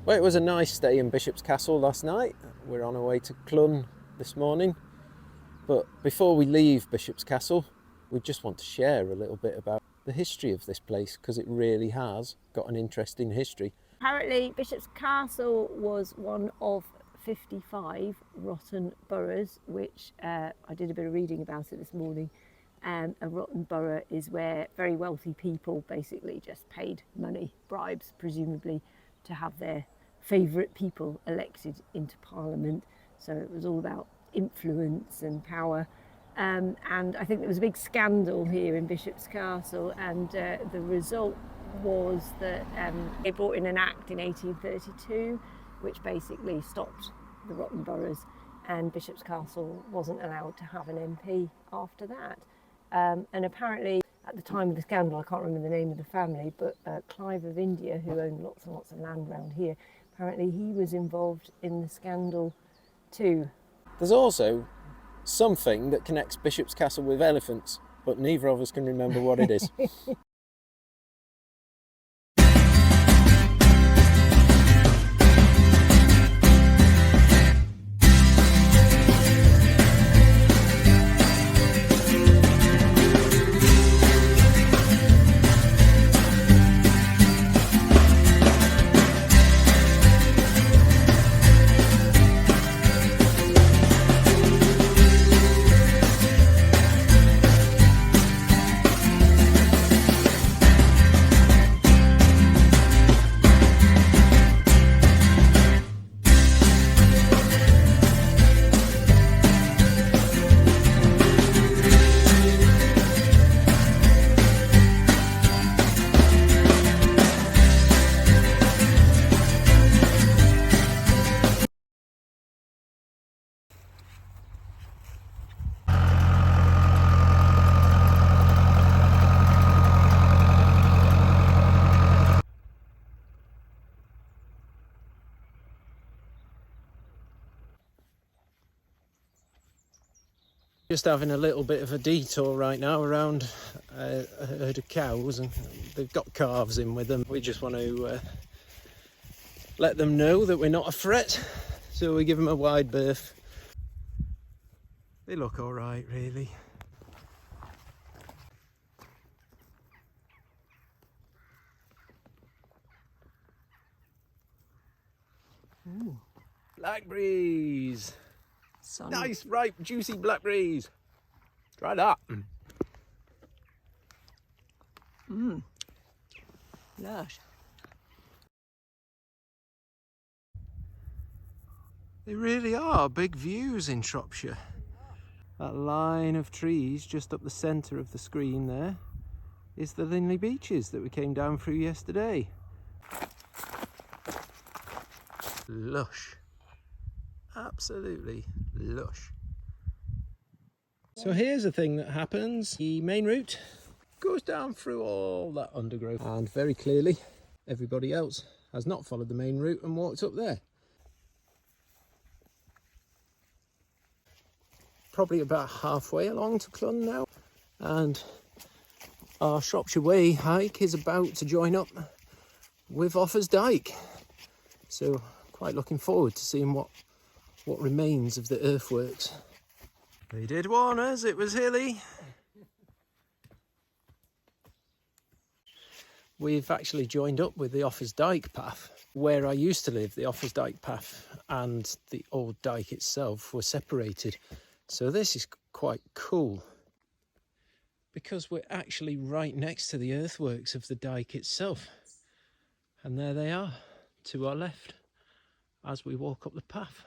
Well, it was a nice stay in Bishop's Castle last night. We're on our way to Clun this morning. But before we leave Bishop's Castle, we just want to share a little bit about the history of this place, because it really has got an interesting history. Apparently, Bishop's Castle was one of 55 rotten boroughs, which I did a bit of reading about it this morning. A rotten borough is where very wealthy people basically just paid money, bribes presumably, to have their favourite people elected into Parliament. So it was all about influence and power. And I think there was a big scandal here in Bishop's Castle, and the result was that they brought in an act in 1832 which basically stopped the rotten boroughs, and Bishop's Castle wasn't allowed to have an MP after that. And apparently at the time of the scandal, I can't remember the name of the family, but Clive of India, who owned lots and lots of land around here, apparently he was involved in the scandal too. There's also something that connects Bishop's Castle with elephants, but neither of us can remember what it is. Just having a little bit of a detour right now around a herd of cows, and they've got calves in with them. We just want to let them know that we're not a threat, so we give them a wide berth. They look all right, really. Ooh. Blackberries! Sunny. Nice, ripe, juicy blackberries. Try that. Lush. They really are big views in Shropshire. That line of trees just up the centre of the screen there is the Linley Beeches that we came down through yesterday. Lush. Absolutely lush. So here's a thing that happens. The main route goes down through all that undergrowth, and very clearly everybody else has not followed the main route and walked up there. Probably about halfway along to Clun now, and our Shropshire Way hike is about to join up with Offa's Dyke. So quite looking forward to seeing what remains of the earthworks. They did warn us it was hilly. We've actually joined up with the Offa's Dyke path. Where I used to live, the Offa's Dyke path and the old dyke itself were separated. So this is quite cool, because we're actually right next to the earthworks of the dyke itself. And there they are, to our left, as we walk up the path.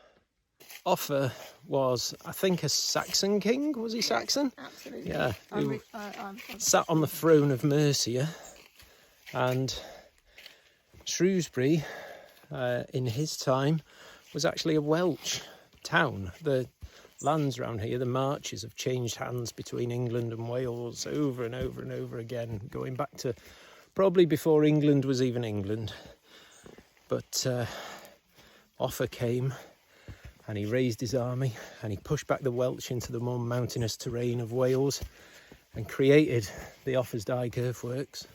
Offa was, I think, a Saxon king. Was he Saxon? Absolutely. Yeah. Who sat on the throne of Mercia, and Shrewsbury, in his time, was actually a Welsh town. The lands around here, the marches, have changed hands between England and Wales over and over and over again, going back to probably before England was even England. But Offa came, and he raised his army, and he pushed back the Welsh into the more mountainous terrain of Wales and created the Offa's Dyke earthworks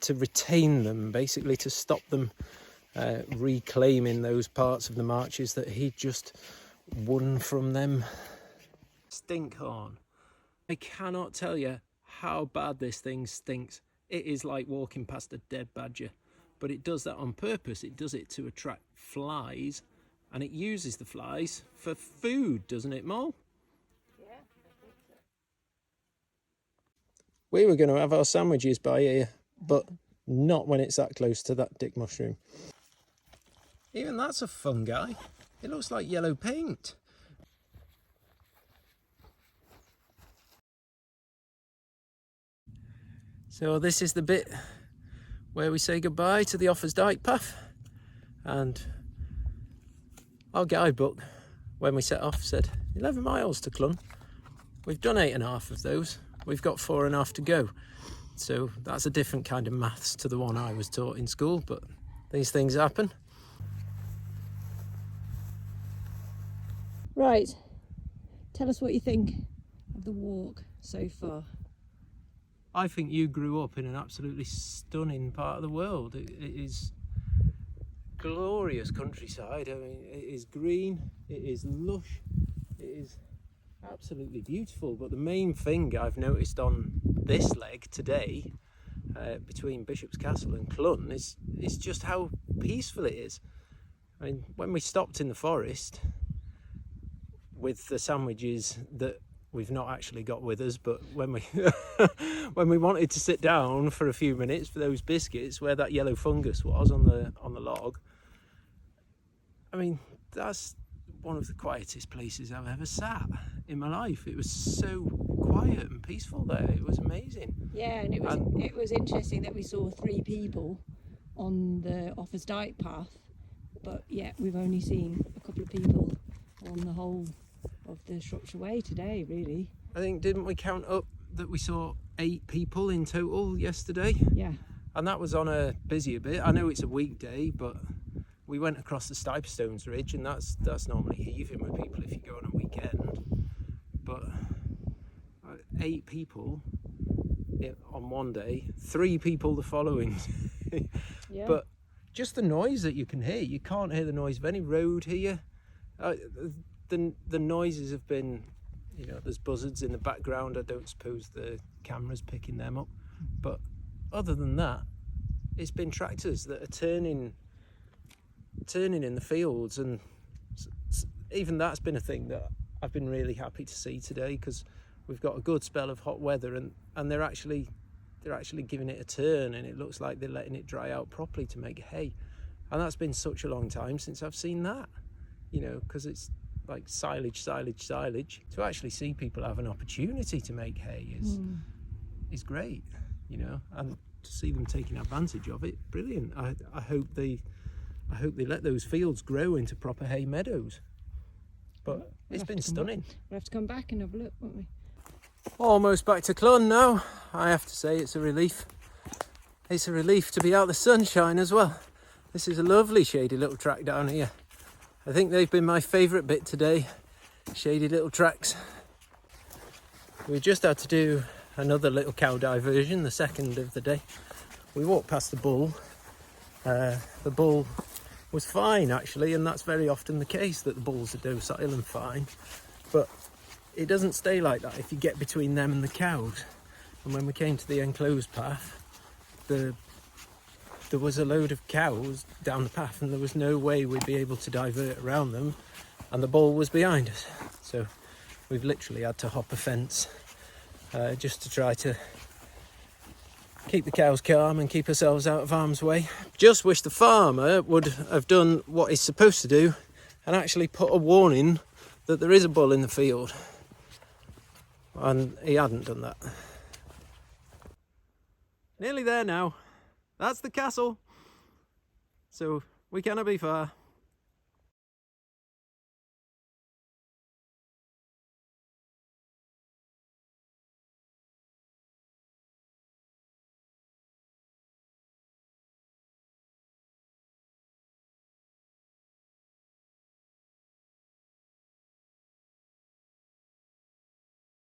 to retain them, basically to stop them reclaiming those parts of the marches that he just won from them. Stinkhorn. I cannot tell you how bad this thing stinks. It is like walking past a dead badger, but it does that on purpose. It does it to attract flies, and it uses the flies for food, doesn't it, Mole? Yeah, I think so. We were going to have our sandwiches by here, but not when it's that close to that dick mushroom. Even that's a fungi. It looks like yellow paint. So this is the bit where we say goodbye to the Offa's Dyke path, and our guidebook when we set off said 11 miles to Clun. We've done 8.5 of those. We've got 4.5 to go. So that's a different kind of maths to the one I was taught in school, but these things happen. Right, tell us what you think of the walk so far. I think you grew up in an absolutely stunning part of the world. It is glorious countryside. I mean, it is green, it is lush, it is absolutely beautiful. But the main thing I've noticed on this leg today, between Bishop's Castle and Clun, is just how peaceful it is. I mean, when we stopped in the forest with the sandwiches that we've not actually got with us, but when we when we wanted to sit down for a few minutes for those biscuits where that yellow fungus was on the log, I mean, that's one of the quietest places I've ever sat in my life. It was so quiet and peaceful there. It was amazing. Yeah, and it was interesting that we saw 3 people on the Offa's Dyke path, but yeah, we've only seen a couple of people on the whole of the Shropshire Way today, really. I think, didn't we count up that we saw 8 people in total yesterday? Yeah. And that was on a busier bit. I know it's a weekday, but we went across the Stipestones Ridge, and that's normally heaving with people if you go on a weekend. But 8 people on one day, 3 people the following. Yeah. But just the noise that you can hear, you can't hear the noise of any road here. The noises have been, you know, there's buzzards in the background. I don't suppose the camera's picking them up, but other than that, it's been tractors that are turning in the fields, and even that's been a thing that I've been really happy to see today, because we've got a good spell of hot weather, and they're actually giving it a turn, and it looks like they're letting it dry out properly to make hay. And that's been such a long time since I've seen that, you know, because it's like silage. To actually see people have an opportunity to make hay is great, you know, and to see them taking advantage of it, brilliant. I hope they let those fields grow into proper hay meadows. But it's been stunning. We'll have to come back and have a look, won't we? Almost back to Clun now. I have to say, it's a relief. It's a relief to be out the sunshine as well. This is a lovely shady little track down here. I think they've been my favourite bit today. Shady little tracks. We just had to do another little cow diversion, the second of the day. We walked past the bull. The bull was fine actually, and that's very often the case, that the bulls are docile and fine. But it doesn't stay like that if you get between them and the cows. And when we came to the enclosed path, there was a load of cows down the path, and there was no way we'd be able to divert around them, and the bull was behind us. So we've literally had to hop a fence just to try to keep the cows calm and keep ourselves out of harm's way. Just wish the farmer would have done what he's supposed to do and actually put a warning that there is a bull in the field. And he hadn't done that. Nearly there now. That's the castle. So we cannot be far.